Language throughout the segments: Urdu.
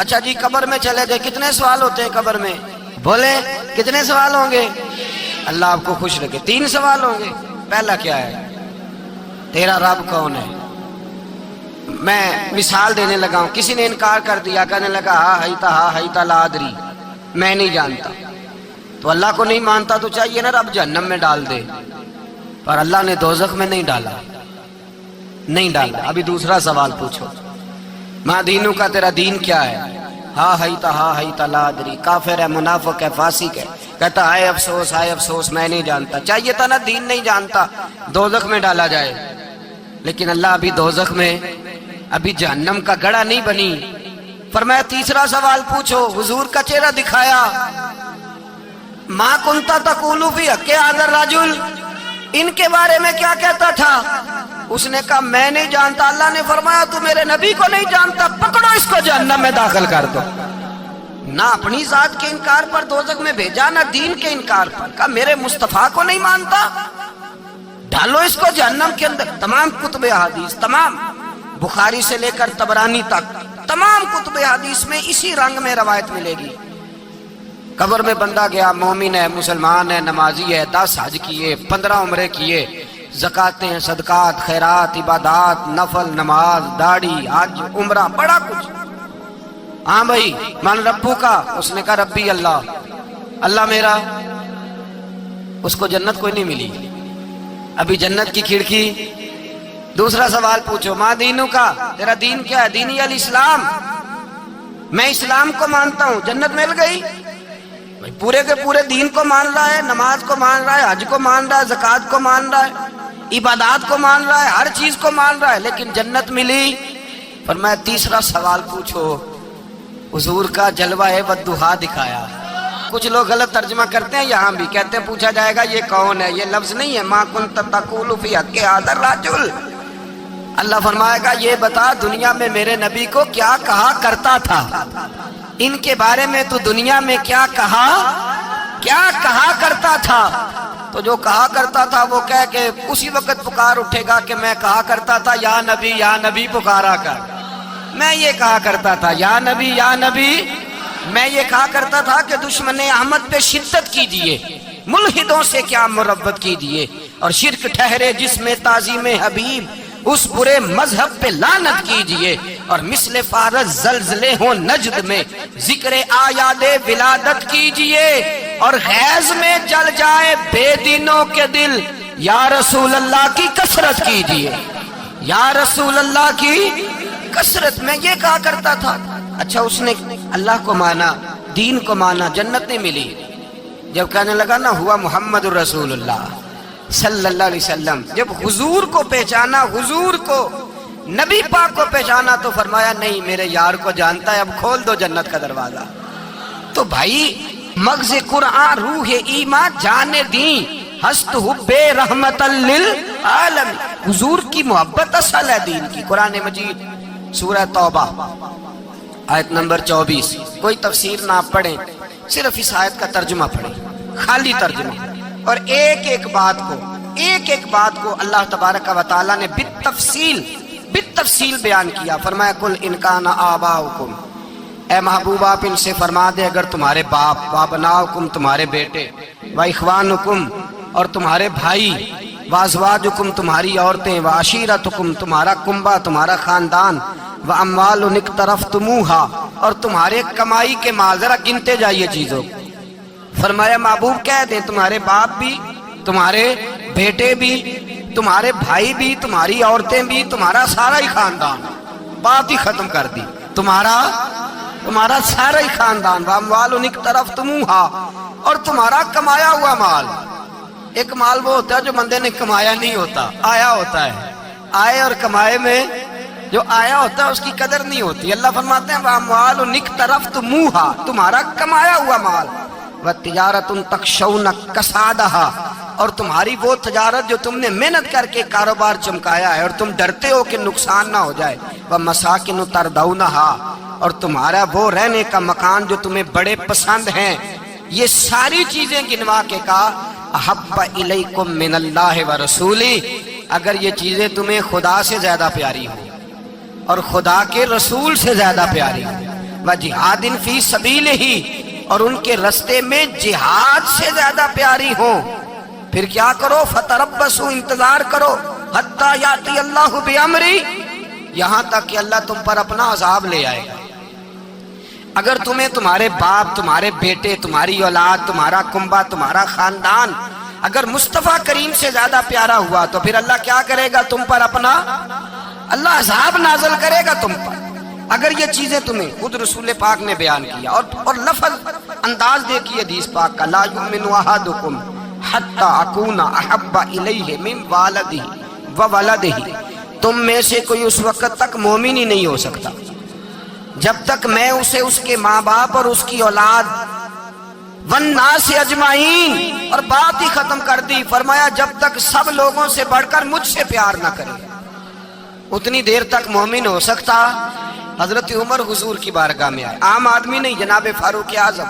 اچھا جی قبر میں چلے گئے، کتنے سوال ہوتے ہیں قبر میں؟ بولے کتنے سوال ہوں گے؟ اللہ آپ کو خوش رکھے، 3 سوال ہوں گے۔ پہلا کیا ہے؟ تیرا رب کون ہے؟ میں مثال دینے لگا ہوں، کسی نے انکار کر دیا، کہنے لگا ہا ہیتا لا ادری، میں نہیں جانتا۔ تو اللہ کو نہیں مانتا تو چاہیے نا رب جہنم میں ڈال دے، پر اللہ نے دوزخ میں نہیں ڈالا، نہیں ڈالا۔ ابھی دوسرا سوال پوچھو، ماں دینوں کا، تیرا دین کیا ہے؟ ہا ہیتا لا ادری، کافر ہے، منافق ہے، فاسق ہے، کہتا ہائے افسوس میں نہیں جانتا۔ چاہیے تھا نا دین نہیں جانتا دوزخ میں ڈالا جائے، لیکن اللہ ابھی دوزخ میں، ابھی جہنم کا گڑھا نہیں بنی۔ فرمایا تیسرا سوال پوچھو، حضور کا چہرہ دکھایا، ما کنتا تقول فی حق ھذا الرجل، ان کے بارے میں کیا کہتا تھا؟ اس نے کہا میں نہیں جانتا۔ اللہ نے فرمایا تو میرے نبی کو نہیں جانتا، پکڑو اس کو جہنم میں داخل کر دو۔ نہ اپنی ذات کے انکار پر دوزخ میں بھیجا، نہ دین کے انکار پر، کہا میرے مصطفیٰ کو نہیں مانتا، ڈالو اس کو جہنم کے اندر۔ تمام کتب حدیث، تمام بخاری سے لے کر طبرانی تک، تمام کتب حدیث میں اسی رنگ میں روایت ملے گی۔ قبر میں بندہ گیا، مومن ہے، مسلمان ہے، نمازی ہے، 10 حج کیے، 15 عمرے کیے، زکاتیں، صدقات، خیرات، عبادات، نفل، نماز، داڑھی، حج، عمرہ، بڑا کچھ۔ ہاں بھائی من ربو کا، اس نے کہا ربی اللہ، اللہ میرا۔ اس کو جنت کوئی نہیں ملی، ابھی جنت کی کھڑکی۔ دوسرا سوال پوچھو، ماں دینوں کا، تیرا دین کیا ہے؟ دینی الاسلام، میں اسلام کو مانتا ہوں، جنت مل گئی۔ پورے کے پورے دین کو مان رہا ہے، نماز کو مان رہا ہے، حج کو مان رہا ہے، زکوٰۃ کو مان رہا ہے، عبادات کو مان رہا ہے، ہر چیز کو مان رہا ہے، لیکن جنت ملی۔ فرمایا تیسرا سوال پوچھو، حضور کا جلوہ والضحیٰ دکھایا۔ کچھ لوگ غلط ترجمہ کرتے ہیں، یہاں بھی کہتے ہیں پوچھا جائے گا یہ کون ہے، یہ لفظ نہیں ہے، ما کنت تقول فی حق ھذا الرجل۔ اللہ فرمائے گا یہ بتا دنیا میں میرے نبی کو کیا کہا کرتا تھا، ان کے بارے میں تو دنیا میں کیا کہا کرتا تھا۔ تو جو کہا کرتا تھا وہ کہہ کے اسی وقت پکار اٹھے گا کہ میں کہا کرتا تھا یا نبی پکارا کر، میں یہ کہا کرتا تھا یا نبی، میں یہ کہا کرتا تھا کہ دشمن احمد پہ شدت کیجئے، ملحدوں سے کیا مربت کیجئے، اور شرک ٹھہرے جس میں تعظیم حبیب، اس برے مذہب پہ لعنت کیجئے، اور مثل فارس زلزلے ہوں نجد میں ذکر آیاد ولادت کیجئے، اور غیظ میں جل جائے بے دینوں کے دل، یا رسول اللہ کی کثرت کیجئے، یا رسول اللہ کی کثرت۔ میں یہ کہا کرتا تھا۔ اچھا اس نے اللہ کو مانا، دین کو مانا، جنت نہیں ملی۔ جب کہنے لگا نا ہوا محمد الرسول اللہ صلی اللہ علیہ وسلم، جب حضور کو پہچانا، حضور کو، نبی پاک کو پہچانا، تو فرمایا نہیں میرے یار کو جانتا ہے، اب کھول دو جنت کا دروازہ۔ تو بھائی مغز قرآن، روح ایمان، جان دین، ہست حب رحمت للعالم، حضور کی محبت اصل ہے دین کی۔ قرآن مجید سورہ توبہ آیت نمبر 24، کوئی تفسیر نہ پڑھیں، صرف اس آیت کا ترجمہ پڑھیں، خالی ترجمہ، اور ایک ایک بات کو اللہ تبارک و تعالیٰ نے بالتفصیل بیان کیا۔ فرمایا کل ان کان آباؤکم، اے محبوب آپ ان سے فرما دے اگر تمہارے باپ، وابناؤکم تمہارے بیٹے، واخوانکم اور تمہارے بھائی، وازواجکم تمہاری عورتیں، وعشیرتکم تمہارا کنبہ، تمہارا خاندان، واموال اقترفتموہا اور تمہارے کمائی کے مال، ذرا گنتے جائیے چیزوں۔ فرمایا محبوب کہہ دیں تمہارے باپ بھی، تمہارے بیٹے بھی، تمہارے بھائی بھی، تمہاری عورتیں بھی، تمہارا سارا ہی خاندان، بات ہی ختم کر دی، تمہارا سارا ہی خاندان، واموال اقترفتموہا اور تمہارا کمایا ہوا مال۔ ایک مال وہ ہوتا ہے جو بندے نے کمایا نہیں ہوتا، آیا ہوتا ہے، آئے اور کمائے میں جو آیا ہوتا ہے اس کی قدر نہیں ہوتی۔ اللہ فرماتے ہیں واموال اقترفتموہا، تمہارا کمایا ہوا مال، وتجارت تخشون کسادہا اور تمہاری وہ تجارت جو تم نے محنت کر کے کاروبار چمکایا ہے اور تم ڈرتے ہو کہ نقصان نہ ہو جائے، ومساکن تردونہا اور تمہارا وہ رہنے کا مکان جو تمہیں بڑے پسند ہیں۔ یہ ساری چیزیں گنوا کے کہا احب الیکم من اللہ ورسولی، اگر یہ چیزیں تمہیں خدا سے زیادہ پیاری ہوں اور خدا کے رسول سے زیادہ پیاری ہوں، و جہاد فی سبیلہ، اور ان کے رستے میں جہاد سے زیادہ پیاری ہوں، پھر کیا کرو؟ فتربصوا، انتظار کرو، حتی یاتی اللہ بامری، یہاں تک کہ اللہ تم پر اپنا عذاب لے آئے گا۔ اگر تمہیں تمہارے باپ، تمہارے بیٹے، تمہاری اولاد، تمہارا کنبہ، تمہارا خاندان اگر مصطفیٰ کریم سے زیادہ پیارا ہوا تو پھر اللہ کیا کرے گا تم پر؟ اپنا اللہ عذاب نازل کرے گا تم پر۔ اگر یہ چیزیں تمہیں خود رسول پاک نے بیان کیا، اور لفظ انداز دیکھیے حدیث پاک کا، لا یؤمن احدکم حتی اکون احب الیہ من والدہ وولدہ، تم میں سے کوئی اس وقت تک مومن ہی نہیں ہو سکتا جب تک میں اسے اس کے ماں باپ اور اس کی اولاد والناس اجمعین، اور بات ہی ختم کر دی، فرمایا جب تک سب لوگوں سے بڑھ کر مجھ سے پیار نہ کرے اتنی دیر تک مومن ہو سکتا۔ حضرت عمر حضور کی بارگاہ میں آئے، عام آدمی نہیں، جناب فاروق اعظم،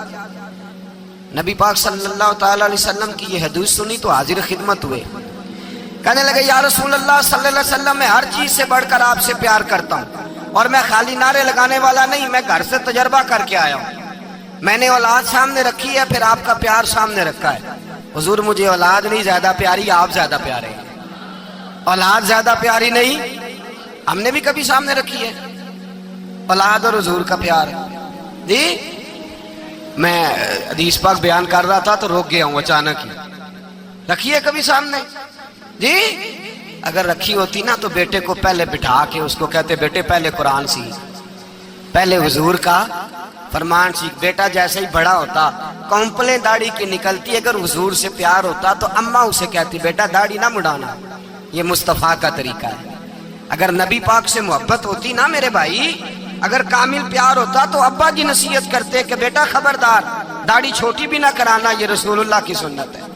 نبی پاک صلی اللہ تعالی علیہ وسلم کی یہ حدیث سنی تو حاضر خدمت ہوئے، کہنے لگے یا رسول اللہ صلی اللہ علیہ وسلم، میں ہر چیز سے بڑھ کر آپ سے پیار کرتا ہوں، اور میں خالی نعرے لگانے والا نہیں، میں گھر سے تجربہ کر کے آیا ہوں، میں نے اولاد سامنے رکھی ہے، پھر آپ کا پیار سامنے رکھا ہے۔ حضور مجھے اولاد نہیں زیادہ پیاری، آپ زیادہ پیارے ہیں، اولاد زیادہ پیاری نہیں، ہم نے بھی کبھی سامنے رکھی ہے اولاد اور حضور کا پیار جی۔ میں حدیث پاک بیان کر رہا تھا تو روک گیا ہوں اچانک ہی، رکھی ہے کبھی سامنے جی؟ اگر رکھی ہوتی نا تو بیٹے کو پہلے بٹھا کے اس کو کہتے بیٹے پہلے قرآن سیکھ، پہلے حضور کا فرمان سیکھ۔ بیٹا جیسے ہی بڑا ہوتا، کونپلیں داڑھی کی نکلتی، اگر حضور سے پیار ہوتا تو اماں اسے کہتی بیٹا داڑھی نہ مڑانا، یہ مصطفیٰ کا طریقہ ہے۔ اگر نبی پاک سے محبت ہوتی نا میرے بھائی، اگر کامل پیار ہوتا تو ابا جی نصیحت کرتے کہ بیٹا خبردار داڑھی چھوٹی بھی نہ کرانا، یہ رسول اللہ کی سنت ہے۔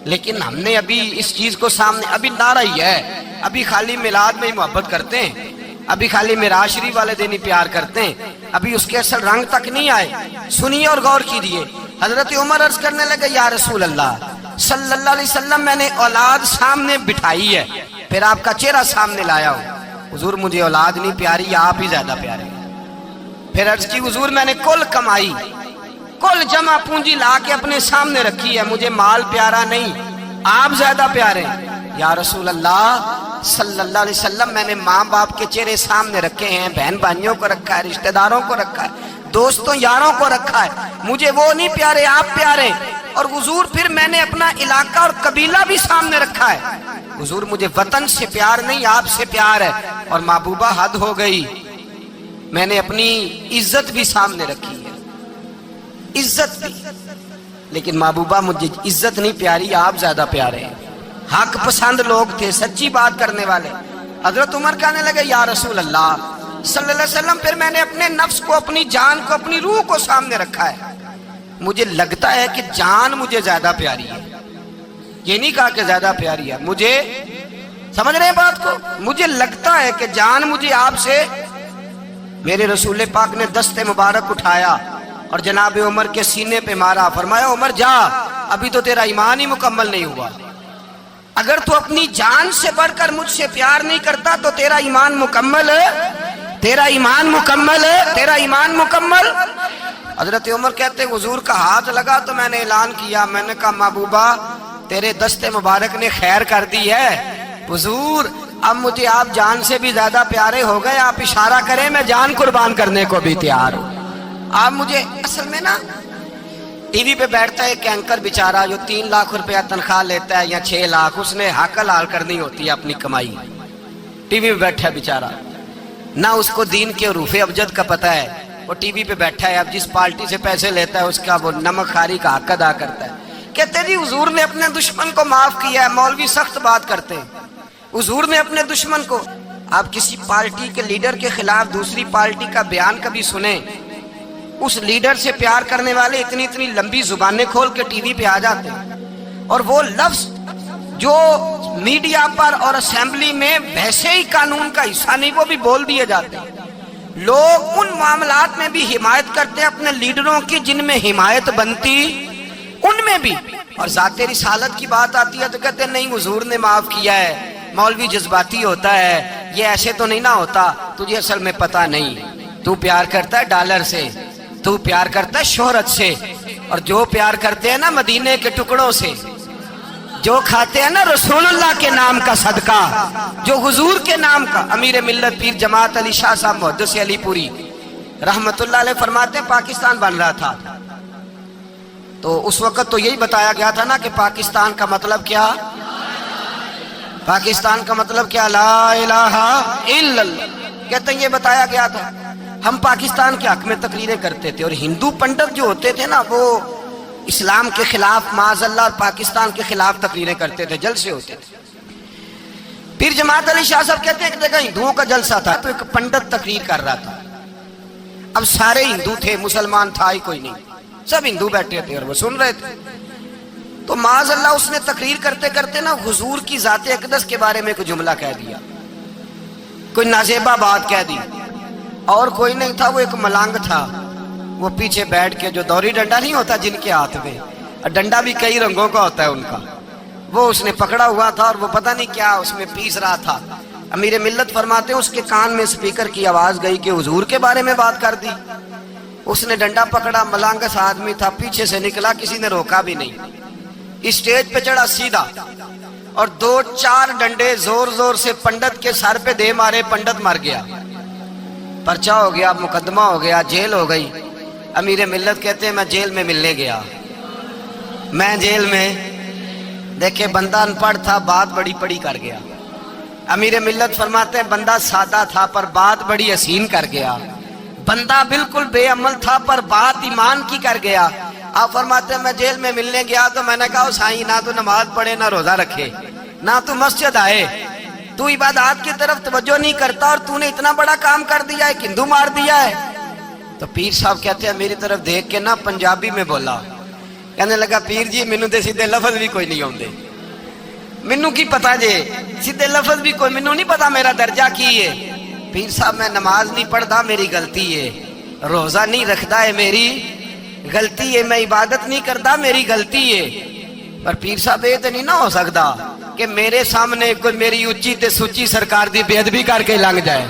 لیکن ہم نے ابھی اس چیز کو سامنے، ابھی نعرہ ہی ہے، ابھی خالی میلاد میں ہی محبت کرتے ہیں، ابھی خالی معراج شریف والے دن ہی پیار کرتے ہیں، ابھی اس کے اصل رنگ تک نہیں آئے۔ سنیے اور غور کیجیے، حضرت عمر عرض کرنے لگے یا رسول اللہ صلی اللہ علیہ وسلم، میں نے اولاد سامنے بٹھائی ہے، پھر آپ کا چہرہ سامنے لایا ہوں، حضور مجھے اولاد نہیں پیاری، آپ ہی زیادہ پیارے ہیں۔ پھر عرض کی حضور میں نے کل کمائی، کل جمع پونجی لا کے اپنے سامنے رکھی ہے، مجھے مال پیارا نہیں، آپ زیادہ پیارے ہیں۔ یا رسول اللہ صلی اللہ علیہ وسلم، میں نے ماں باپ کے چہرے سامنے رکھے ہیں، بہن بھائیوں کو رکھا ہے، رشتہ داروں کو رکھا ہے، دوستوں یاروں کو رکھا ہے، مجھے وہ نہیں پیارے، آپ پیارے ہیں۔ اور حضور پھر میں نے اپنا علاقہ اور قبیلہ بھی سامنے رکھا ہے، حضور مجھے وطن سے پیار نہیں، آپ سے پیار ہے۔ اور محبوبہ حد ہو گئی، میں نے اپنی عزت بھی سامنے رکھی ہے، عزت بھی، لیکن محبوبہ مجھے عزت نہیں پیاری، آپ زیادہ پیارے ہیں۔ حق پسند لوگ تھے، سچی بات کرنے والے۔ حضرت عمر کہنے لگے یا رسول اللہ صلی اللہ علیہ وسلم، پھر میں نے اپنے نفس کو، اپنی جان کو، اپنی روح کو سامنے رکھا ہے، مجھے لگتا ہے کہ جان مجھے زیادہ پیاری ہے، یہ نہیں کہا کہ زیادہ پیاری ہے، مجھے، سمجھ رہے ہیں بات کو، مجھے لگتا ہے کہ جان مجھے آپ سے۔ میرے رسول پاک نے دست مبارک اٹھایا اور جناب عمر کے سینے پہ مارا، فرمایا عمر جا، ابھی تو تیرا ایمان ہی مکمل نہیں ہوا، اگر تو اپنی جان سے بڑھ کر مجھ سے پیار نہیں کرتا تو تیرا ایمان مکمل ہے، تیرا ایمان مکمل ہے، تیرا ایمان مکمل۔ حضرت عمر کہتے حضور کا ہاتھ لگا تو میں نے اعلان کیا، میں نے کہا محبوبہ تیرے دست مبارک نے خیر کر دی ہے، حضور اب مجھے آپ جان سے بھی زیادہ پیارے ہو گئے، آپ اشارہ کریں میں جان قربان کرنے کو بھی تیار ہوں۔ آپ مجھے، اصل میں نا ٹی وی پہ بیٹھتا ہے ایک اینکر بیچارہ جو 3 لاکھ روپیہ تنخواہ لیتا ہے یا 6 لاکھ، اس نے حق حلال کرنی ہوتی ہے اپنی کمائی، ٹی وی پہ بیٹھا ہے بیچارہ، نہ اس کو دین کے حروف ابجد کا پتہ ہے، وہ ٹی وی پہ بیٹھا ہے، اب جس پارٹی سے پیسے لیتا ہے اس کا وہ نمک خاری کا حق ادا کرتا ہے۔ کہتے جی حضور نے اپنے دشمن کو معاف کیا ہے، مولوی سخت بات کرتے ہیں، حضور نے اپنے دشمن کو، آپ کسی پارٹی کے لیڈر کے خلاف دوسری پارٹی کا بیان کبھی سنیں، اس لیڈر سے پیار کرنے والے اتنی اتنی لمبی زبانیں کھول کے ٹی وی پہ آ جاتے ہیں، اور وہ لفظ جو میڈیا پر اور اسمبلی میں ویسے ہی قانون کا حصہ نہیں وہ بھی بول دیے جاتے ہیں۔ لوگ ان معاملات میں بھی حمایت کرتے ہیں اپنے لیڈروں کی جن میں حمایت بنتی ان میں بھی، اور ذات رسالت کی بات آتی ہے تو کہتے ہیں نہیں حضور نے معاف کیا ہے، مولوی جذباتی ہوتا ہے، یہ ایسے تو نہیں نہ ہوتا، تجھے اصل میں پتہ نہیں۔ تو پیار کرتا ہے ڈالر سے، تو پیار کرتا ہے شہرت سے، اور جو پیار کرتے ہیں نا مدینے کے ٹکڑوں سے، جو کھاتے ہیں نا رسول اللہ کے نام کا صدقہ، جو حضور کے نام کا۔ امیر ملت پیر جماعت علی شاہ صاحب محدث علی پوری رحمت اللہ علیہ فرماتے ہیں پاکستان بن رہا تھا تو اس وقت تو یہی بتایا گیا تھا نا کہ پاکستان کا مطلب کیا، پاکستان کا مطلب کیا، لا الہ الا اللہ، کہتے ہیں یہ بتایا گیا تھا۔ ہم پاکستان کے حق میں تقریریں کرتے تھے، اور ہندو پنڈت جو ہوتے تھے نا وہ اسلام کے خلاف معاذ اللہ اور پاکستان کے خلاف تقریریں کرتے تھے، جلسے ہوتے تھے۔ پیر جماعت علی شاہ صاحب کہتے ہیں کہ دیکھا ہندوؤں کا جلسہ تھا تو ایک پنڈت تقریر کر رہا تھا، اب سارے ہندو تھے، مسلمان تھا ہی کوئی نہیں، سب ہندو بیٹھے تھے اور وہ سن رہے تھے۔ تو معاذ اللہ اس نے تقریر کرتے کرتے نا حضور کی ذات اقدس کے بارے میں کوئی جملہ کہہ دیا، کوئی نازیبہ بات کہہ دی، اور کوئی نہیں تھا، وہ ایک ملنگ تھا، وہ پیچھے بیٹھ کے، جو دوری ڈنڈا نہیں ہوتا جن کے ہاتھ میں، اور ڈنڈا بھی کئی رنگوں کا ہوتا ہے ان کا، وہ اس نے پکڑا ہوا تھا اور وہ پتہ نہیں کیا اس میں پیس رہا تھا۔ امیر ملت فرماتے ہیں اس کے کان میں سپیکر کی آواز گئی کہ حضور کے بارے میں بات کر دی۔ اس نے ڈنڈا پکڑا، ملنگس آدمی تھا، پیچھے سے نکلا، کسی نے روکا بھی نہیں، اسٹیج پہ چڑھا سیدھا، اور 2-4 ڈنڈے زور زور سے پنڈت کے سر پہ دے مارے، پنڈت مر گیا، پرچہ ہو گیا، مقدمہ ہو گیا، جیل ہو گئی۔ امیر ملت کہتے ہیں میں جیل میں ملنے گیا، میں جیل میں، دیکھے بندہ ان پڑھ تھا، بات بڑی پڑی کر گیا۔ امیر ملت فرماتے ہیں بندہ سادہ تھا پر بات بڑی حسین کر گیا، بندہ بالکل بے عمل تھا پر بات ایمان کی کر گیا۔ آپ فرماتے ہیں میں جیل میں ملنے گیا تو میں نے کہا سائیں نہ تو نماز پڑھے، نہ روزہ رکھے، نہ تو مسجد آئے، تو عبادات کی طرف توجہ نہیں کرتا، اور تو نے اتنا بڑا کام کر دیا ہے، ہندو مار دیا ہے۔ تو پیر صاحب کہتے ہیں میری طرف دیکھ کے نا پنجابی میں بولا، کہنے لگا پیر جی مینوں تے سیدھے لفظ بھی کوئی نہیں آندے، مینوں کی پتا جے سیدھے لفظ بھی کوئی، مینوں نہیں پتا میرا درجہ کی ہے۔ پیر صاحب میں نماز نہیں پڑھتا میری غلطی ہے، روزہ نہیں رکھتا ہے میری غلطی ہے، میں عبادت نہیں کرتا میری غلطی ہے، پر پیر صاحب یہ تو نہیں نہ ہو سکتا کہ میرے سامنے کوئی میری اچھی تے سچی سرکار دی بے ادبی کر کے لنگ جائے۔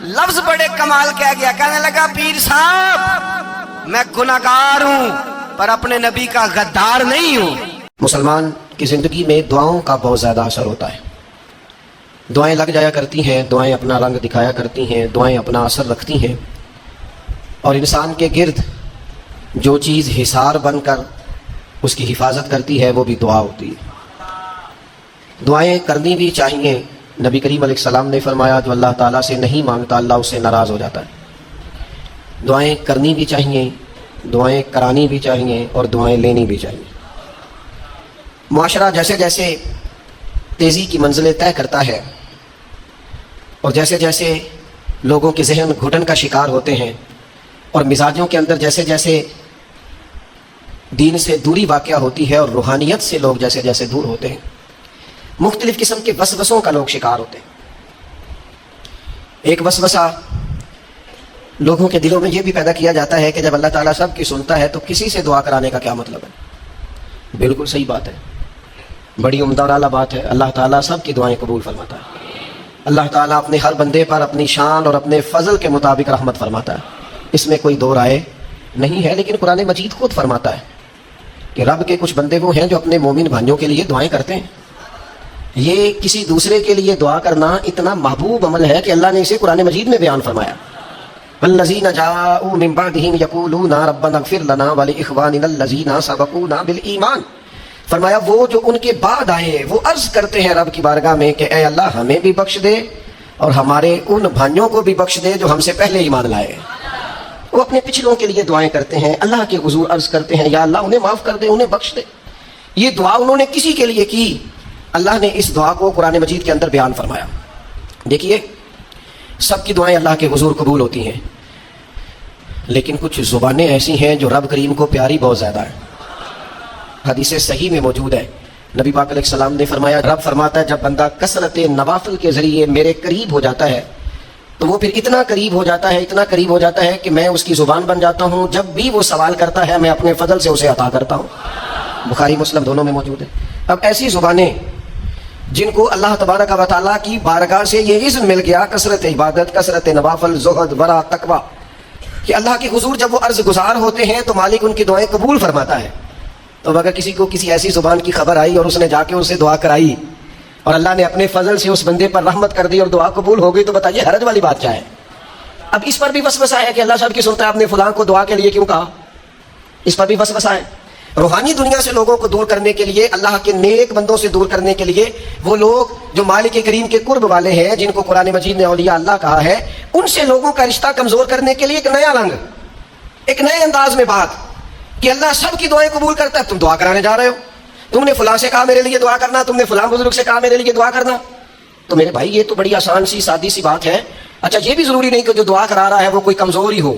لفظ بڑے کمال کہہ گیا، کہنے لگا پیر صاحب میں گناہگار ہوں پر اپنے نبی کا غدار نہیں ہوں۔ مسلمان کی زندگی میں دعاؤں کا بہت زیادہ اثر ہوتا ہے، دعائیں لگ جایا کرتی ہیں، دعائیں اپنا رنگ دکھایا کرتی ہیں، دعائیں اپنا اثر رکھتی ہیں، اور انسان کے گرد جو چیز حصار بن کر اس کی حفاظت کرتی ہے وہ بھی دعا ہوتی ہے۔ دعائیں کرنی بھی چاہیے، نبی کریم علیہ السلام نے فرمایا جو اللہ تعالیٰ سے نہیں مانگتا اللہ اس سے ناراض ہو جاتا ہے۔ دعائیں کرنی بھی چاہیے، دعائیں کرانی بھی چاہیے، اور دعائیں لینی بھی چاہیے۔ معاشرہ جیسے جیسے تیزی کی منزلیں طے کرتا ہے، اور جیسے جیسے لوگوں کے ذہن گھٹن کا شکار ہوتے ہیں، اور مزاجوں کے اندر جیسے جیسے دین سے دوری واقع ہوتی ہے، اور روحانیت سے لوگ جیسے جیسے دور ہوتے ہیں، مختلف قسم کے وسوسوں کا لوگ شکار ہوتے ہیں۔ ایک وسوسہ لوگوں کے دلوں میں یہ بھی پیدا کیا جاتا ہے کہ جب اللہ تعالیٰ سب کی سنتا ہے تو کسی سے دعا کرانے کا کیا مطلب ہے؟ بالکل صحیح بات ہے، بڑی عمدہ اور اعلیٰ بات ہے، اللہ تعالیٰ سب کی دعائیں قبول فرماتا ہے، اللہ تعالیٰ اپنے ہر بندے پر اپنی شان اور اپنے فضل کے مطابق رحمت فرماتا ہے، اس میں کوئی دو رائے نہیں ہے۔ لیکن قرآن مجید خود فرماتا ہے کہ رب کے کچھ بندے وہ ہیں جو اپنے مومن بھائیوں کے لیے دعائیں کرتے ہیں۔ یہ کسی دوسرے کے لیے دعا کرنا اتنا محبوب عمل ہے کہ اللہ نے اسے قرآن مجید میں بیان فرمایا، والذین جاءوا من بعدہم یقولون ربنا اغفر لنا ولإخواننا الذین سبقونا بالایمان، فرمایا وہ جو ان کے بعد آئے وہ عرض کرتے ہیں رب کی بارگاہ میں کہ اے اللہ ہمیں بھی بخش دے اور ہمارے ان بھائیوں کو بھی بخش دے جو ہم سے پہلے ایمان لائے۔ وہ اپنے پچھلوں کے لیے دعائیں کرتے ہیں، اللہ کے حضور عرض کرتے ہیں یا اللہ انہیں معاف کر دے، انہیں بخش دے۔ یہ دعا انہوں نے کسی کے لیے کی، اللہ نے اس دعا کو قرآن مجید کے اندر بیان فرمایا۔ دیکھیے سب کی دعائیں اللہ کے حضور قبول ہوتی ہیں، لیکن کچھ زبانیں ایسی ہیں جو رب کریم کو پیاری بہت زیادہ ہیں۔ حدیث صحیح میں موجود ہے، نبی پاک علیہ السلام نے فرمایا، رب فرماتا ہے جب بندہ کثرت نوافل کے ذریعے میرے قریب ہو جاتا ہے تو وہ پھر اتنا قریب ہو جاتا ہے، اتنا قریب ہو جاتا ہے کہ میں اس کی زبان بن جاتا ہوں، جب بھی وہ سوال کرتا ہے میں اپنے فضل سے اسے عطا کرتا ہوں۔ بخاری مسلم دونوں میں موجود ہے۔ اب ایسی زبانیں جن کو اللہ تبارک و تعالیٰ کی بارگاہ سے یہ عزم مل گیا، کثرت عبادت، کثرت نوافل، زہد، ورع، تقوی، کہ اللہ کے حضور جب وہ عرض گزار ہوتے ہیں تو مالک ان کی دعائیں قبول فرماتا ہے۔ تو اگر کسی کو کسی ایسی زبان کی خبر آئی اور اس نے جا کے اسے دعا کرائی اور اللہ نے اپنے فضل سے اس بندے پر رحمت کر دی اور دعا قبول ہو گئی، تو بتائیے حرج والی بات کیا ہے؟ اب اس پر بھی وسوسہ ہے کہ اللہ سب کی سنتا ہے، آپ نے فلاں کو دعا کے لیے کیوں کہا؟ اس پر بھی وسوسہ ہے۔ روحانی دنیا سے لوگوں کو دور کرنے کے لیے، اللہ کے نیک بندوں سے دور کرنے کے لیے، وہ لوگ جو مالک کریم کے قرب والے ہیں، جن کو قرآن مجید نے اولیاء اللہ کہا ہے، ان سے لوگوں کا رشتہ کمزور کرنے کے لیے ایک نیا رنگ، ایک نئے انداز میں بات کہ اللہ سب کی دعائیں قبول کرتا ہے، تم دعا کرانے جا رہے ہو، تم نے فلاں سے کہا میرے لیے دعا کرنا، تم نے فلاں بزرگ سے کہا میرے لیے دعا کرنا۔ تو میرے بھائی یہ تو بڑی آسان سی سادی سی بات ہے۔ اچھا یہ بھی ضروری نہیں کہ جو دعا کرا رہا ہے وہ کوئی کمزور ہی ہو،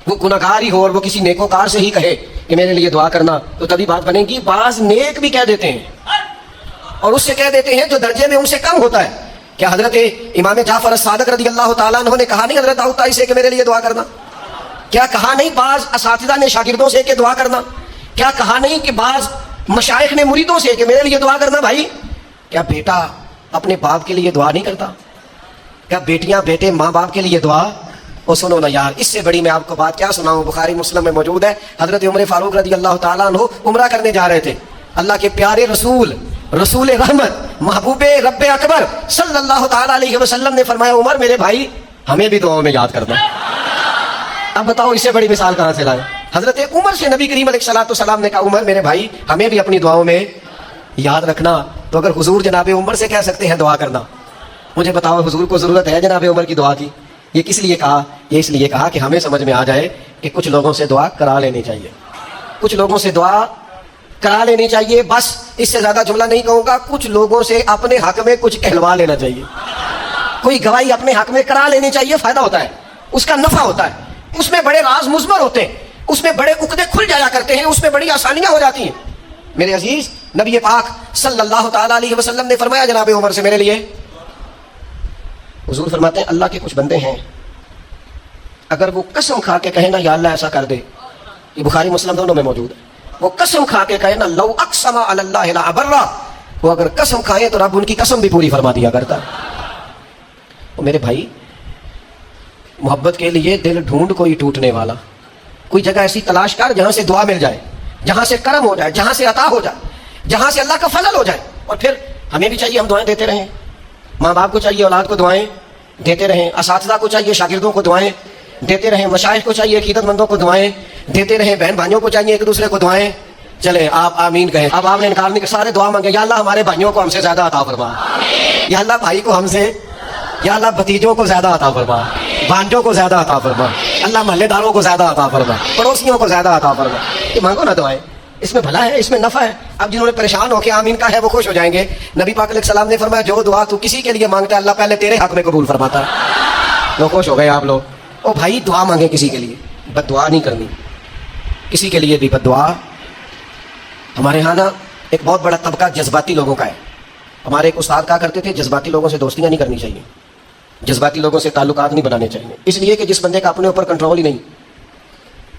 وہ گنہگار ہی ہو اور وہ کسی نیکوکار سے ہی کہے کہ میرے لیے دعا کرنا، تو تبھی بات بنے گی۔ بعض نیک بھی کہہ دیتے ہیں اور اس سے کہہ دیتے ہیں جو درجے میں ان سے کم ہوتا ہے۔ کیا حضرت امام جعفر الصادق رضی اللہ تعالیٰ عنہ نے کہا نہیں حضرت داؤد طائی سے کہ میرے لیے دعا کرنا؟ کیا کہا نہیں بعض اساتذہ نے شاگردوں سے کہ دعا کرنا؟ کیا کہا نہیں کہ بعض مشائخ نے مریدوں سے کہ میرے لیے دعا کرنا؟ بھائی کیا بیٹا اپنے باپ کے لیے دعا نہیں کرتا؟ کیا بیٹیاں بیٹے ماں باپ کے لیے دعا؟ اور سنو نا یار، اس سے بڑی میں آپ کو بات کیا سناؤں، بخاری مسلم میں موجود ہے، حضرت عمر فاروق رضی اللہ تعالیٰ عنہ عمرہ کرنے جا رہے تھے، اللہ کے پیارے رسول، رسول رحمت، محبوب رب اکبر صلی اللہ تعالیٰ علیہ وسلم نے فرمایا عمر میرے بھائی ہمیں بھی دعاؤں میں یاد کرنا۔ اب بتاؤ اس سے بڑی مثال کہاں سے لائے؟ حضرت عمر سے نبی کریم علیہ السلام نے کہا عمر میرے بھائی ہمیں بھی اپنی دعاؤں میں یاد رکھنا۔ تو اگر حضور جناب عمر سے کہہ سکتے ہیں دعا کرنا، مجھے بتاؤ حضور کو ضرورت ہے جناب عمر کی دعا کی؟ یہ کس لیے کہا؟ یہ اس لیے کہا کہ ہمیں سمجھ میں آ جائے کہ کچھ لوگوں سے دعا کرا لینی چاہیے، کچھ لوگوں سے دعا کرا لینی چاہیے، بس اس سے زیادہ جملہ نہیں کہوں گا، کچھ لوگوں سے اپنے حق میں کچھ کہلوا لینا چاہیے، کوئی گواہی اپنے حق میں کرا لینی چاہیے، فائدہ ہوتا ہے، اس کا نفع ہوتا ہے، اس میں بڑے راز مضمر ہوتے ہیں، اس میں بڑے عقدے کھل جایا کرتے ہیں، اس میں بڑی آسانیاں ہو جاتی ہیں۔ میرے عزیز نبی پاک صلی اللہ تعالیٰ علیہ وسلم نے فرمایا جناب عمر سے میرے لیے، حضور فرماتے ہیں اللہ کے کچھ بندے ہیں اگر وہ قسم کھا کے کہیں نا یا اللہ ایسا کر دے، یہ بخاری مسلم دونوں میں موجود ہے، وہ قسم کھا کے کہیں نا لو اقسم علی اللہ لا ابرہ، وہ اگر قسم کھائیں تو رب ان کی قسم بھی پوری فرما دیا کرتا۔ تو میرے بھائی محبت کے لیے دل ڈھونڈ کوئی ٹوٹنے والا، کوئی جگہ ایسی تلاش کر جہاں سے دعا مل جائے، جہاں سے کرم ہو جائے، جہاں سے عطا ہو جائے، جہاں سے اللہ کا فضل ہو جائے۔ اور پھر ہمیں بھی چاہیے ہم دعائیں دیتے رہیں، ماں باپ کو چاہیے اولاد کو دعائیں دیتے رہیں، اساتذہ کو چاہیے شاگردوں کو دعائیں دیتے رہیں، مشائخ کو چاہیے عقیدت مندوں کو دعائیں دیتے رہیں، بہن بھائیوں کو چاہیے ایک دوسرے کو دعائیں۔ چلیں آپ آمین کہیں۔ اب آپ نے انکار نہیں کہ سارے دعا مانگے یا اللہ ہمارے بھائیوں کو ہم سے زیادہ عطا فرما، یا اللہ بھائی کو ہم سے، یا اللہ بھتیجوں کو زیادہ عطا فرما، بھانجوں کو زیادہ عطا فرما، اللہ محلے داروں کو زیادہ عطا فرما، پڑوسیوں کو زیادہ عطا فرما۔ یہ مانگو نا دعائیں، اس میں بھلا ہے، اس میں نفع ہے۔ اب جنہوں نے پریشان ہو کے آمین کہا ہے وہ خوش ہو جائیں گے۔ نبی پاک علیہ السلام نے فرمایا جو دعا تو کسی کے لیے مانگتا ہے اللہ پہلے تیرے حق میں قبول فرماتا ہے۔ وہ خوش ہو گئے آپ لوگ۔ او بھائی دعا مانگے کسی کے لیے، بد دعا نہیں کرنی، کسی کے لیے بھی بد دعا۔ ہمارے ہاں نا ایک بہت بڑا طبقہ جذباتی لوگوں کا ہے۔ ہمارے ایک استاد کہا کرتے تھے جذباتی لوگوں سے دوستیاں نہیں کرنی چاہیے، جذباتی لوگوں سے تعلقات نہیں بنانے چاہیے، اس لیے کہ جس بندے کا اپنے اوپر کنٹرول ہی نہیں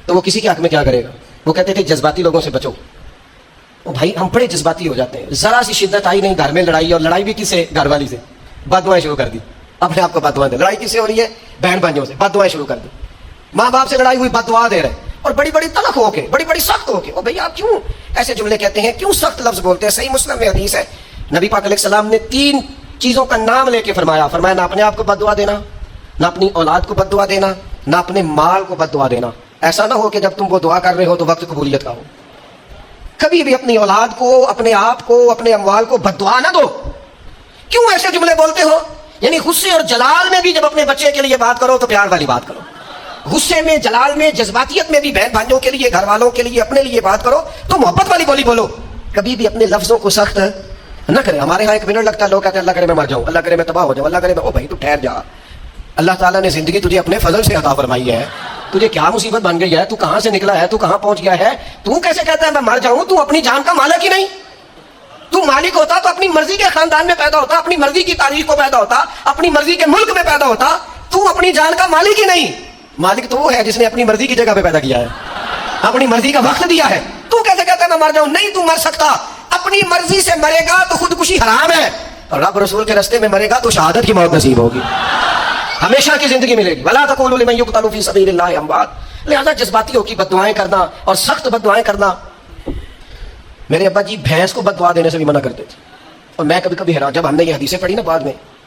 تو وہ کسی کے حق میں کیا کرے گا۔ وہ کہتے تھے جذباتی لوگوں سے بچو۔ وہ بھائی ہم بڑے جذباتی ہو جاتے ہیں، ذرا سی شدت آئی نہیں گھر میں لڑائی، اور لڑائی بھی کس سے؟ گھر والی سے، بد دعائیں شروع کر دی، اپنے آپ کو بد دعائیں دے۔ لڑائی کس سے ہو رہی ہے؟ بہن بھائیوں سے، بد دعائیں شروع کر دی۔ ماں باپ سے لڑائی ہوئی، بد دعا دے رہے، اور بڑی بڑی تلخ ہو کے، بڑی بڑی سخت ہو کے۔ اور بھائی آپ کیوں ایسے جملے کہتے ہیں، کیوں سخت لفظ بولتے ہیں؟ صحیح مسلم میں حدیث ہے، نبی پاک علیہ السلام نے 3 چیزوں کا نام لے کے فرمایا نہ اپنے آپ کو بد دعا دینا، نہ اپنی اولاد کو بد دعا دینا، نہ اپنے مال کو بد دعا دینا۔ ایسا نہ ہو کہ جب تم وہ دعا کر رہے ہو تو وقت قبولیت کا ہو۔ کبھی بھی اپنی اولاد کو، اپنے آپ کو، اپنے اموال کو بد دعا نہ دو۔ کیوں ایسے جملے بولتے ہو؟ یعنی غصے اور جلال میں بھی جب اپنے بچے کے لیے بات کرو تو پیار والی بات کرو، غصے میں، جلال میں، جذباتیت میں بھی بہن بھائیوں کے لیے، گھر والوں کے لیے، اپنے لیے بات کرو تو محبت والی بولی بولو۔ کبھی بھی اپنے لفظوں کو سخت نہ کرے۔ ہمارے ہاں 1 منٹ لگتا ہے، لوگ کہتے ہیں اللہ کرے میں مر جاؤں، اللہ کرے میں تباہ ہو جاؤں، اللہ کرے میں۔ او بھائی تو ٹھہر جا، اللہ تعالیٰ نے زندگی تجھے اپنے فضل سے عطا فرمائی ہے، تجھے کیا مصیبت بن گئی ہے، تو کہاں سے نکلا ہے، تو کہاں پہنچ گیا ہے، تو کیسے کہتا ہے میں مر جاؤں؟ تو اپنی جان کا مالک ہی نہیں۔ تو مالک ہوتا تو اپنی مرضی کے خاندان میں پیدا ہوتا، اپنی مرضی کی تاریخ کو پیدا ہوتا، اپنی مرضی کے ملک میں پیدا ہوتا۔ تو اپنی جان کا مالک ہی نہیں۔ مالک تو وہ ہے جس نے اپنی مرضی کی جگہ پہ پیدا کیا ہے، اپنی مرضی کا وقت دیا ہے۔ تو کیسے کہتا ہے میں مر جاؤں؟ نہیں، تو مر سکتا، اپنی مرضی سے مرے گا تو خودکشی حرام ہے۔ اور رب رسول کے راستے میں مرے گا تو شہادت کی موت نصیب ہوگی, ہمیشہ کی زندگی ملے گی. وَلَا تَقُولُوا لِمَن يُقْتَلُ فِي سَبِيلِ اللَّهِ أَمْوَاتٌ. لہذا جذباتیوں کی بد دعائیں کرنا اور سخت بد دعائیں کرنا. میرے ابا جی بھینس کو بد دعا دینے سے بھی منع کرتے تھے, اور میں کبھی کبھی حیران, جب ہم نے یہ حدیثیں پڑھی نا بعد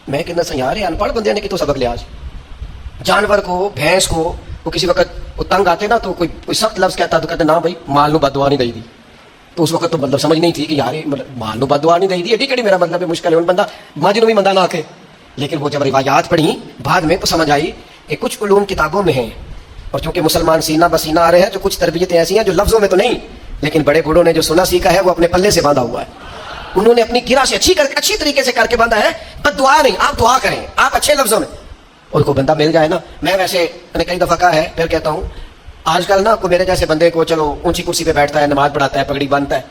میں کہنا سا یار ان پڑھ بندے نے کہ تو سبق لیا. جانور کو, بھینس کو, وہ کسی وقت وہ تنگ آتے نا تو کوئی سخت لفظ کہتا تو کہتے نا بھائی مال نو بد دعا نہیں دئی دی. تو اس وقت تو مطلب سمجھ نہیں تھی کہ یار مال نو بد دعا نہیں دئی دی, ایڈی کڑی میرا مطلب ہے مشکل ہے بندہ ماجی نو بھی بندہ نہ آکے. لیکن وہ جب روایات پڑھی بعد میں تو سمجھ آئی کہ کچھ علوم کتابوں میں ہیں, اور چونکہ مسلمان سینہ بسینہ آ رہے ہیں تو کچھ تربیتیں ایسی ہیں جو لفظوں میں تو نہیں, لیکن بڑے بوڑھوں نے جو سنا سیکھا ہے وہ اپنے پلے سے باندھا ہوا ہے. انہوں نے اپنی گرہ سے اچھی طریقے سے کر کے باندھا ہے. بد دعا نہیں, آپ دعا کریں, آپ اچھے لفظوں میں. اور کو بندہ مل جائے نا, میں ویسے نے کئی دفعہ کہا ہے, پھر کہتا ہوں, آج کل نا کو میرے جیسے بندے کو چلو اونچی کرسی پہ بیٹھتا ہے, نماز پڑھاتا ہے, پگڑی باندھتا ہے,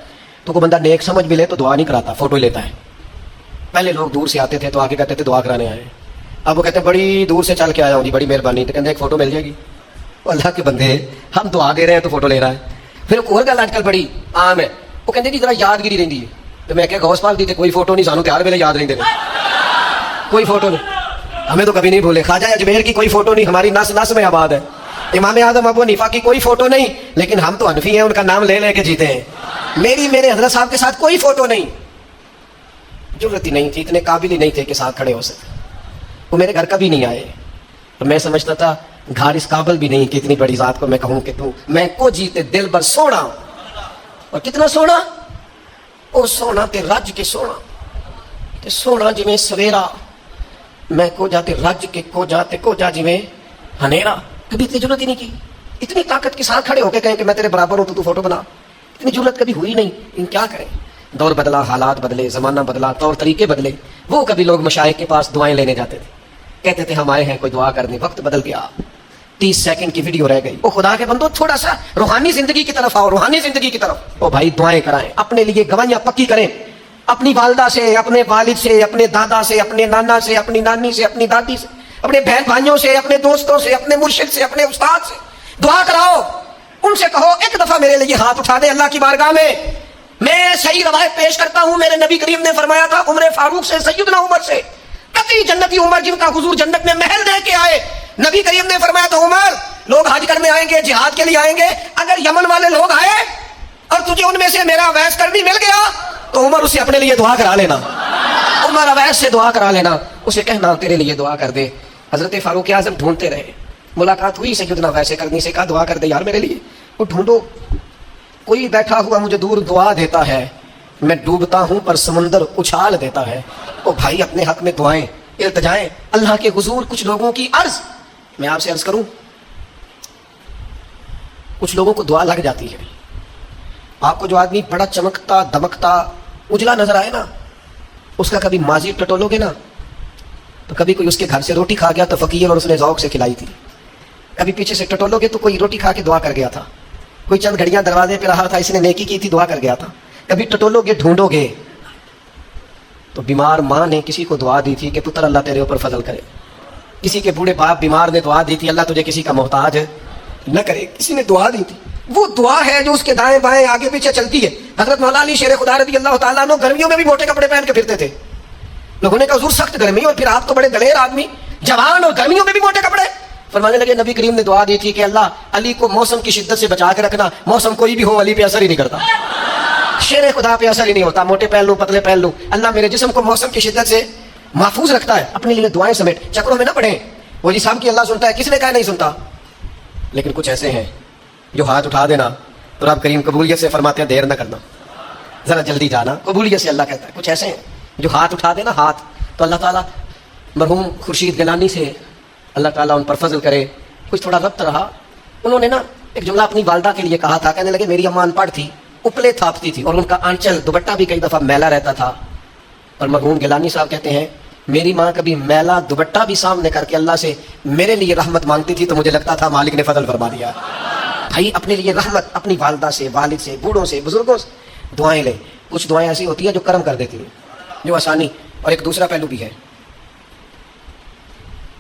تو کو بندہ نیک سمجھ بھی لے تو دعا نہیں کراتا, فوٹو لیتا ہے. پہلے لوگ دور سے آتے تھے تو آگے کہتے تھے دعا کرانے آئے, اب وہ کہتے ہیں بڑی دور سے چل کے آیا ہوں جی, بڑی مہربانی, تو کہتے ہیں ایک فوٹو مل جائے گی. اللہ کے بندے, ہم دعا دے رہے ہیں تو فوٹو لے رہا ہے. پھر ایک اور گل آج کل بڑی عام ہے, وہ کہتے جی ذرا یادگیری رہتی ہے. تو میں کہ غوث پاک دی کوئی فوٹو نہیں, سانو تیار ویلے یاد نہیں دے, کوئی فوٹو نہیں, ہمیں تو کبھی نہیں بھولے. خواجہ اجمیر کی کوئی فوٹو نہیں, ہماری نس نس میں آباد ہے. امام اعظم ابو حنیفہ کی کوئی فوٹو نہیں, لیکن ہم تو حنفی ہیں, ان کا نام لے لے کے جیتے ہیں. میرے حضرت صاحب کے ساتھ کوئی فوٹو نہیں, ضرورت ہی نہیں تھی, اتنے قابل ہی نہیں تھے کہ ساتھ کھڑے ہو سکے. وہ میرے گھر کبھی نہیں آئے, اور میں سمجھتا تھا گھر اس قابل بھی نہیں کہ اتنی بڑی ذات کو میں کہوں کہ تو میں کو جیتے دل بر سونا. اور کتنا سونا, اور سونا تے رج کے سونا, تے سونا جی میں سویرا, میں کو جاتے رج کے کو جاتے کو جا جی میں ہنیرا. کبھی اتنی ضرورت ہی نہیں کی, اتنی طاقت کے ساتھ کھڑے ہو کے کہیں کہ میں تیرے برابر ہوں تو فوٹو بنا, اتنی ضرورت کبھی ہوئی نہیں. ان کیا کریں, دور بدلا, حالات بدلے, زمانہ بدلا, طور طریقے بدلے. وہ کبھی لوگ مشائخ کے پاس دعائیں لینے جاتے تھے, کہتے تھے ہم آئے ہیں کوئی دعا کرنے, وقت بدل گیا, 30 سیکنڈ کی ویڈیو رہ گئی. وہ خدا کے بندو تھوڑا سا روحانی زندگی کی طرف آؤ, روحانی زندگی کی طرف. او بھائی دعائیں کرائیں, اپنے لیے گواہیاں پکی کریں, اپنی والدہ سے, اپنے والد سے, اپنے دادا سے, اپنے نانا سے, اپنی نانی سے, اپنی دادی سے, اپنے بہن بھائیوں سے, اپنے دوستوں سے, اپنے مرشد سے, اپنے استاد سے دعا کراؤ. ان سے کہو ایک دفعہ میرے لیے ہاتھ اٹھا دے اللہ کی بارگاہ میں. میں صحیح روایت پیش کرتا ہوں, میرے نبی کریم نے فرمایا تھا عمر فاروق سے, سیدنا عمر سے, قطعی جنتی عمر جن کا حضور جنت میں محل دے کے آئے. نبی کریم نے فرمایا تھا عمر لوگ حج کرنے آئیں گے, جہاد کے لیے آئیں گے, اگر یمن والے لوگ آئے اور تجھے ان میں سے میرا اویس کرنی مل گیا تو عمر اسے اپنے لیے دعا کرا لینا, عمر اویس سے دعا کرا لینا, اسے کہنا تیرے لیے دعا کر دے. حضرت فاروق اعظم ڈھونڈتے رہے, ملاقات ہوئی سیدنا اویس سے کرنی سے, کہا دعا کر دے یار میرے لیے. وہ ڈھونڈو, کوئی بیٹھا ہوا مجھے دور دعا دیتا ہے, میں ڈوبتا ہوں پر سمندر اچھال دیتا ہے. او بھائی اپنے حق میں دعائیں, التجائیں اللہ کے حضور. کچھ لوگوں کی عرض, میں آپ سے عرض کروں, کچھ لوگوں کو دعا لگ جاتی ہے. آپ کو جو آدمی بڑا چمکتا دمکتا اجلا نظر آئے نا, اس کا کبھی ماضی ٹٹولو گے نا تو کبھی کوئی اس کے گھر سے روٹی کھا گیا تو فقیر اور اس نے ذوق سے کھلائی تھی. کبھی پیچھے سے ٹٹولو گے تو کوئی روٹی کھا کے دعا کر گیا تھا, کوئی چند گھڑیاں دروازے پہ رہا تھا, اس نے نیکی کی تھی, دعا کر گیا تھا. کبھی ٹٹولو گے, ڈھونڈو گے تو بیمار ماں نے کسی کو دعا دی تھی کہ پتر اللہ تیرے اوپر فضل کرے. کسی کے بوڑھے باپ بیمار نے دعا دی تھی اللہ تجھے کسی کا محتاج نہ کرے. کسی نے دعا دی تھی, وہ دعا ہے جو اس کے دائیں بائیں آگے پیچھے چلتی ہے. حضرت مولا علی شیر خدا رضی اللہ تعالیٰ عنہ گرمیوں میں بھی موٹے کپڑے پہن کے پھرتے تھے. لوگوں نے کہا حضور سخت گرمی, اور پھر آپ تو بڑے دلیر آدمی, جوان اور گرمیوں میں بھی موٹے کپڑے. فرمانے لگے نبی کریم نے دعا دی تھی کہ اللہ علی کو موسم کی شدت سے بچا کے رکھنا, موسم کوئی بھی ہو علی پہ اثر ہی نہیں کرتا, شیر خدا پہ اثر ہی نہیں ہوتا, موٹے پہن لوں پتلے پہن لوں, اللہ میرے جسم کو موسم کی شدت سے محفوظ رکھتا ہے. اپنے لیے دعائیں سمیٹ, چکروں میں نہ پڑھیں. وہ جی صاحب کی اللہ سنتا ہے, کس نے کہا نہیں سنتا. لیکن کچھ ایسے ہیں جو ہاتھ اٹھا دینا تو رب کریم قبولیت سے فرماتے ہیں دیر نہ کرنا, ذرا جلدی جانا, قبولیت سے اللہ کہتا ہے. کچھ ایسے ہیں جو ہاتھ اٹھا دینا ہاتھ, تو اللہ تعالیٰ مرحوم خورشید گیلانی سے اللہ تعالیٰ ان پر فضل کرے. کچھ تھوڑا ربط رہا, انہوں نے نا ایک جملہ اپنی والدہ کے لیے کہا تھا. کہنے لگے میری اماں ان پڑھ تھی, اپلے تھاپتی تھی, اور ان کا آنچل دوپٹہ بھی کئی دفعہ میلا رہتا تھا. اور مرحوم گیلانی صاحب کہتے ہیں میری ماں کبھی میلا دوپٹہ بھی سامنے کر کے اللہ سے میرے لیے رحمت مانگتی تھی تو مجھے لگتا تھا مالک نے فضل فرما دیا. بھائی اپنے لیے رحمت, اپنی والدہ سے, والد سے, بوڑھوں سے, بزرگوں سے دعائیں لیں. کچھ دعائیں ایسی ہوتی ہیں جو کرم کر دیتی ہیں, جو آسانی. اور ایک دوسرا پہلو بھی ہے,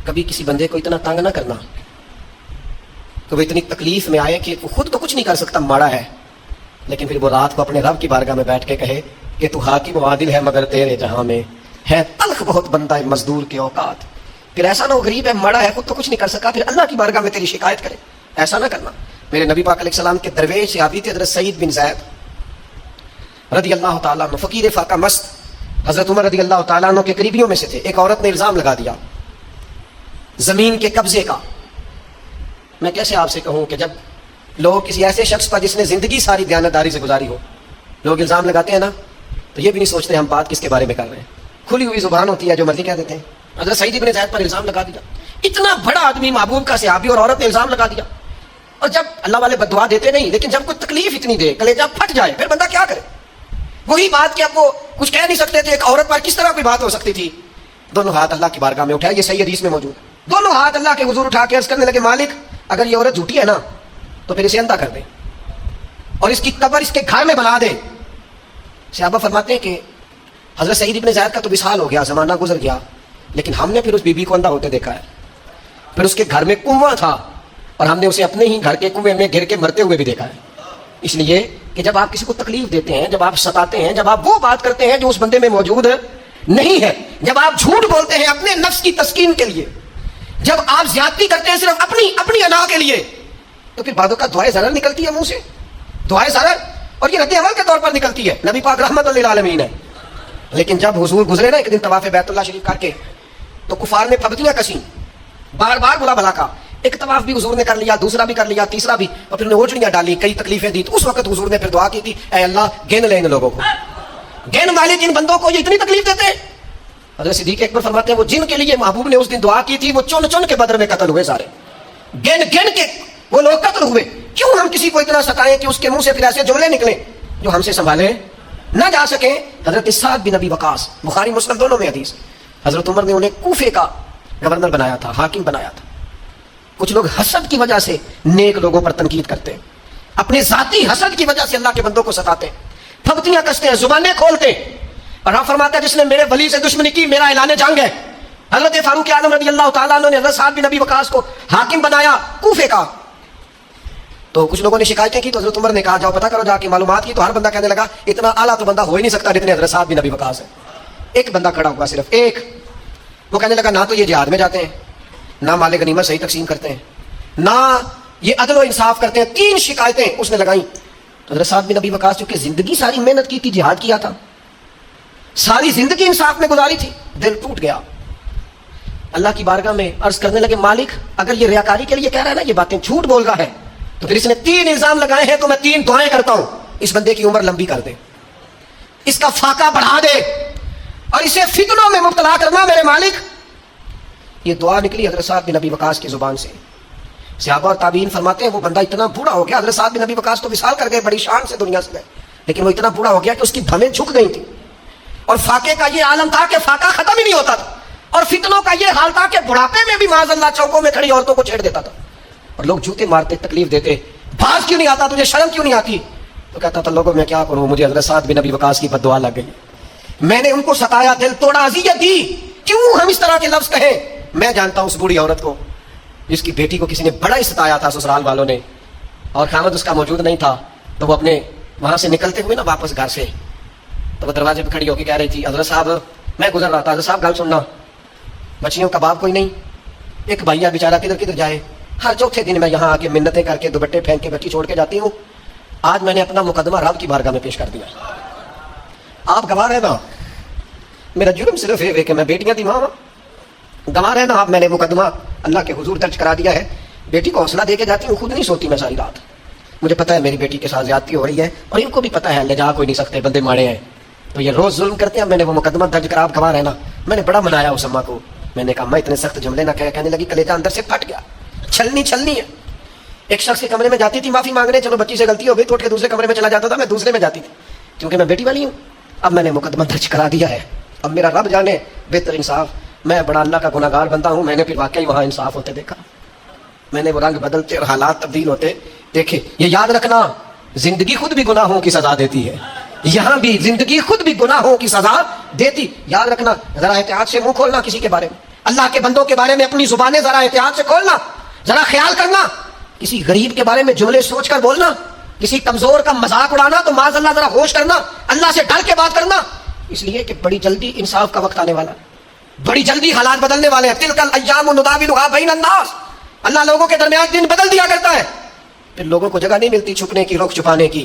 کبھی کسی بندے کو اتنا تنگ نہ کرنا کہ وہ اتنی تکلیف میں آئے کہ وہ خود تو کچھ نہیں کر سکتا, ماڑا ہے, لیکن پھر وہ رات کو اپنے رب کی بارگاہ میں بیٹھ کے کہے کہ تو حاکم و عادل ہے مگر تیرے جہاں میں ہے تلخ بہت بندہ مزدور کے اوقات. پھر ایسا نہ ہو غریب ہے مڑا ہے خود تو کچھ نہیں کر سکا پھر اللہ کی بارگاہ میں تیری شکایت کرے. ایسا نہ کرنا. میرے نبی پاک علیہ السلام کے درویش صحابی تھے حضرت سعید بن زید رضی اللہ تعالیٰ عنہ, فقیر فاقہ مست, حضرت عمر رضی اللہ تعالیٰ عنہ کے قریبیوں میں سے تھے. ایک عورت نے الزام لگا دیا زمین کے قبضے کا. میں کیسے آپ سے کہوں کہ جب لوگ کسی ایسے شخص پر جس نے زندگی ساری دیانتداری سے گزاری ہو, لوگ الزام لگاتے ہیں نا, تو یہ بھی نہیں سوچتے ہم بات کس کے بارے میں کر رہے ہیں. کھلی ہوئی زبان ہوتی ہے, جو مرضی کہہ دیتے ہیں. حضرت سعید بن زید پر الزام لگا دیا. اتنا بڑا آدمی محبوب کا صحابی اور عورت نے الزام لگا دیا. اور جب اللہ والے بد دعا دیتے نہیں, لیکن جب کوئی تکلیف اتنی دے, کلیجہ پھٹ جائے, پھر بندہ کیا کرے. وہی بات کہ اب وہ کچھ کہہ نہیں سکتے تھے, ایک عورت پر کس طرح کوئی بات ہو سکتی تھی. دونوں ہاتھ اللہ کی بارگاہ میں اٹھائے, یہ صحیح حدیث میں موجود. دونوں ہاتھ اللہ کے حضور اٹھا کے عرض کرنے لگے, مالک اگر یہ عورت جھوٹی ہے نا تو پھر اسے اندھا کر دے اور اس کی قبر اس کے گھر میں بنا دے. صحابہ فرماتے ہیں کہ حضرت سعید بن زید کا تو وصال ہو گیا, زمانہ گزر گیا, لیکن ہم نے پھر اس بی بی کو اندھا ہوتے دیکھا ہے. پھر اس کے گھر میں کنواں تھا اور ہم نے اسے اپنے ہی گھر کے کنویں میں گر کے مرتے ہوئے بھی دیکھا ہے. اس لیے کہ جب آپ کسی کو تکلیف دیتے ہیں, جب آپ ستاتے ہیں, جب آپ وہ بات کرتے ہیں جو اس بندے میں موجود نہیں ہے, جب آپ جھوٹ بولتے ہیں اپنے نفس کی تسکین کے لیے, جب آپ زیادتی کرتے ہیں صرف اپنی انا کے لیے, تو پھر بعدوں کا دعائے ضرر نکلتی ہے منہ سے, دعائے ضرر, اور یہ رد عمل کے طور پر نکلتی ہے. نبی پاک رحمت للعالمین ہے. لیکن جب حضور گزرے نا ایک دن طواف بیت اللہ شریف کر کے, تو کفار نے پھبتیاں کسیں, بار بار بلا بلا کا. ایک طواف بھی حضور نے کر لیا, دوسرا بھی کر لیا, تیسرا بھی, اور پھر اوجڑیاں ڈالی, کئی تکلیفیں دی. تو اس وقت حضور نے پھر دعا کی تھی, اے اللہ گن لے ان لوگوں کو, گن والے جن بندوں کو یہ اتنی تکلیف دیتے. حضرت صدیق اکبر فرماتے ہیں وہ جن کے لیے محبوب نے اس دن دعا کی تھی وہ چن چن کے بدر میں قتل ہوئے, سارے گن گن کے وہ لوگ قتل ہوئے. کیوں ہم کسی کو اتنا ستائیں کہ اس کے منہ سے پھر ایسے جملے نکلیں جو ہم سے سنبھالے نہ جا سکیں. حضرت سعد بن ابی وقاص, بخاری مسلم دونوں میں حدیث, حضرت عمر نے انہیں کوفے کا گورنر بنایا تھا, حاکم بنایا تھا. کچھ لوگ حسد کی وجہ سے نیک لوگوں پر تنقید کرتے ہیں, اپنے ذاتی حسد کی وجہ سے اللہ کے بندوں کو ستاتے ہیں, پھبتیاں کستے ہیں, زبانیں کھولتے ہیں. اور آپ فرماتے ہیں جس نے میرے ولی سے دشمنی کی میرا اعلان جنگ ہے. حضرت فاروق اعظم رضی اللہ تعالیٰ عنہ نے حضرت سعد بن ابی وقاص کو حاکم بنایا کوفے کا. تو کچھ لوگوں نے شکایتیں کی, تو حضرت عمر نے کہا جاؤ پتہ کرو جا کے معلومات کی. تو ہر بندہ کہنے لگا اتنا اعلیٰ تو بندہ ہو ہی نہیں سکتا جتنے حضرت سعد بن ابی وقاص ہے. ایک بندہ کھڑا ہوا, صرف ایک. وہ کہنے لگا نہ تو یہ جہاد میں جاتے ہیں, نہ مال غنیمت صحیح تقسیم کرتے ہیں, نہ یہ عدل و انصاف کرتے ہیں. 3 شکایتیں اس نے لگائیں. تو حضرت سعد بن ابی وقاص چونکہ زندگی ساری محنت کی تھی, جہاد کیا تھا, ساری زندگی انصاف میں گزاری تھی, دل ٹوٹ گیا. اللہ کی بارگاہ میں عرض کرنے لگے, مالک اگر یہ ریاکاری کے لیے کہہ رہا ہے نا, یہ باتیں جھوٹ بول رہا ہے, تو پھر اس نے 3 الزام لگائے ہیں, تو میں 3 دعائیں کرتا ہوں, اس بندے کی عمر لمبی کر دے, اس کا فاقہ بڑھا دے, اور اسے فتنوں میں مبتلا کرنا میرے مالک. یہ دعا نکلی حضرت سعد بن ابی وقاص کی زبان سے. صحابہ اور تابعین فرماتے ہیں وہ بندہ اتنا بوڑھا ہو گیا, حضرت سعد بن ابی وقاص تو وصال کر گئے, بڑی شان سے دنیا سے گئے, لیکن وہ اتنا بوڑھا ہو گیا کہ اس کی دھمیں جھک گئی تھی. اور فاقے کا یہ عالم تھا کہ فاقہ ختم ہی نہیں ہوتا تھا, اور فتنوں کا یہ حال تھا کہ بڑھاپے میں بھی معاذ اللہ چوکوں میں کھڑی عورتوں کو چھیڑ دیتا تھا, اور لوگ جوتے مارتے, تکلیف دیتے, باز کیوں نہیں آتا تجھے, شرم کیوں نہیں آتی. تو کہتا تھا لوگوں میں کیا کروں, مجھے حضرت سعد بن ابی وقاص کی بد دعا لگ گئی, میں نے ان کو ستایا, دل توڑا, اذیت دی. کیوں ہم اس طرح کے لفظ کہیں. میں جانتا ہوں اس بوڑھی عورت کو جس کی بیٹی کو کسی نے بڑا ہی ستایا تھا سسرال والوں نے, اور خامد اس کا موجود نہیں تھا. تو وہ اپنے وہاں سے نکلتے ہوئے نا واپس گھر سے, تو وہ دروازے پہ کھڑی ہو کے کہہ رہی تھی, حضرت صاحب میں گزر رہا تھا, حضرت صاحب گل سننا, بچیوں کا باپ کوئی نہیں, ایک بھائیا بیچارہ کدھر کدھر جائے, ہر چوتھے دن میں یہاں آ کے منتیں کر کے دوپٹے پھینک کے بچی چھوڑ کے جاتی ہوں. آج میں نے اپنا مقدمہ رب کی بارگاہ میں پیش کر دیا, آپ گواہ رہنا, میرا جرم صرف یہ ہے کہ میں بیٹیاں دی ماں, گواہ رہنا آپ, میں نے مقدمہ اللہ کے حضور درج کرا دیا ہے. بیٹی کو حوصلہ دے کے جاتی ہوں, خود نہیں سوتی میں ساری رات, مجھے پتا ہے میری بیٹی کے ساتھ زیادتی ہو رہی ہے, اور ان کو بھی پتا ہے لے جا کوئی نہیں سکتے, بندے ماڑے ہیں, تو یہ روز ظلم کرتے ہیں. میں نے وہ مقدمہ درج کرا, آپ گواہ رہنا. میں نے بڑا منایا اس اماں کو, میں نے کہا میں اتنے سخت جملے نہ کہنے لگی, کلیجہ اندر سے پھٹ گیا, چھلنی ہے. ایک شخص کے کمرے میں جاتی تھی معافی مانگنے, چلو بچی سے غلطی ہو گئی, تو اٹھ کے دوسرے کمرے میں چلا جاتا تھا, میں دوسرے میں جاتی تھی, کیونکہ میں بیٹی والی ہوں. اب میں نے مقدمہ درج کرا دیا ہے, اب میرا رب جانے بہتر انصاف, میں بڑا اللہ کا گناہ گار بندہ ہوں. میں نے پھر واقعی وہاں انصاف ہوتے دیکھا, میں نے وہ رنگ بدلتے اور حالات تبدیل ہوتے دیکھے. یہ یاد رکھنا, زندگی خود بھی گناہوں کی سزا دیتی ہے, یہاں بھی زندگی خود بھی گناہوں کی سزا دیتی. یاد رکھنا, ذرا احتیاط سے منہ کھولنا کسی کے بارے میں, اللہ کے بندوں کے بارے میں اپنی زبانیں ذرا احتیاط سے کھولنا, ذرا خیال کرنا. کسی غریب کے بارے میں جملے سوچ کر بولنا, کسی کمزور کا مذاق اڑانا, تو معاذ اللہ ذرا ہوش کرنا, اللہ سے ڈر کے بات کرنا. اس لیے کہ بڑی جلدی انصاف کا وقت آنے والا ہے، بڑی جلدی حالات بدلنے والے ہیں. تلک الایام نداولها بین الناس، اللہ لوگوں کے درمیان دن بدل دیا کرتا ہے. پھر لوگوں کو جگہ نہیں ملتی چھپنے کی، رخ چھپانے کی.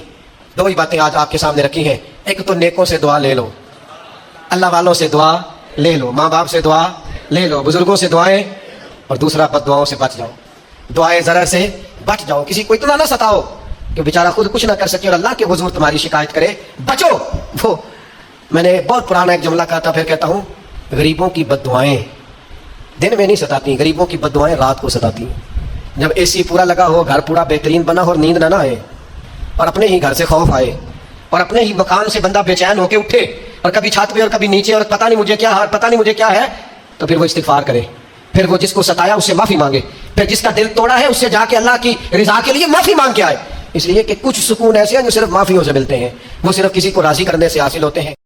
دو ہی باتیں آج آپ کے سامنے رکھی ہیں. ایک تو نیکوں سے دعا لے لو، اللہ والوں سے دعا لے لو، ماں باپ سے دعا لے لو، بزرگوں سے دعائیں، اور دوسرا بد دعاؤں سے بچ جاؤ، دعائیں ضرر سے بچ جاؤ. کسی کو اتنا نہ ستاؤ کہ بیچارہ خود کچھ نہ کر سکے اور اللہ کے حضور تمہاری شکایت کرے. بچو. وہ میں نے بہت پرانا ایک جملہ کہا تھا، پھر کہتا ہوں، غریبوں کی بد دعائیں دن میں نہیں ستاتی، غریبوں کی بد دعائیں رات کو ستاتی ہیں. جب اے سی پورا لگا ہو، گھر پورا بہترین بنا ہو اور نیند نہ آئے، اور اپنے ہی گھر سے خوف آئے، اور اپنے ہی مکان سے بندہ بے چین ہو کے اٹھے، اور کبھی چھت پہ اور کبھی نیچے، اور پتہ نہیں مجھے کیا ہے، پتہ نہیں مجھے کیا ہے، تو پھر وہ استغفار کرے. پھر وہ جس کو ستایا اس سے معافی مانگے. پھر جس کا دل توڑا ہے اس سے جا کے اللہ کی رضا کے لیے معافی مانگ کے آئے. اس لیے کہ کچھ سکون ایسے ہیں جو صرف معافیوں سے ملتے ہیں، وہ صرف کسی کو راضی کرنے سے حاصل ہوتے ہیں.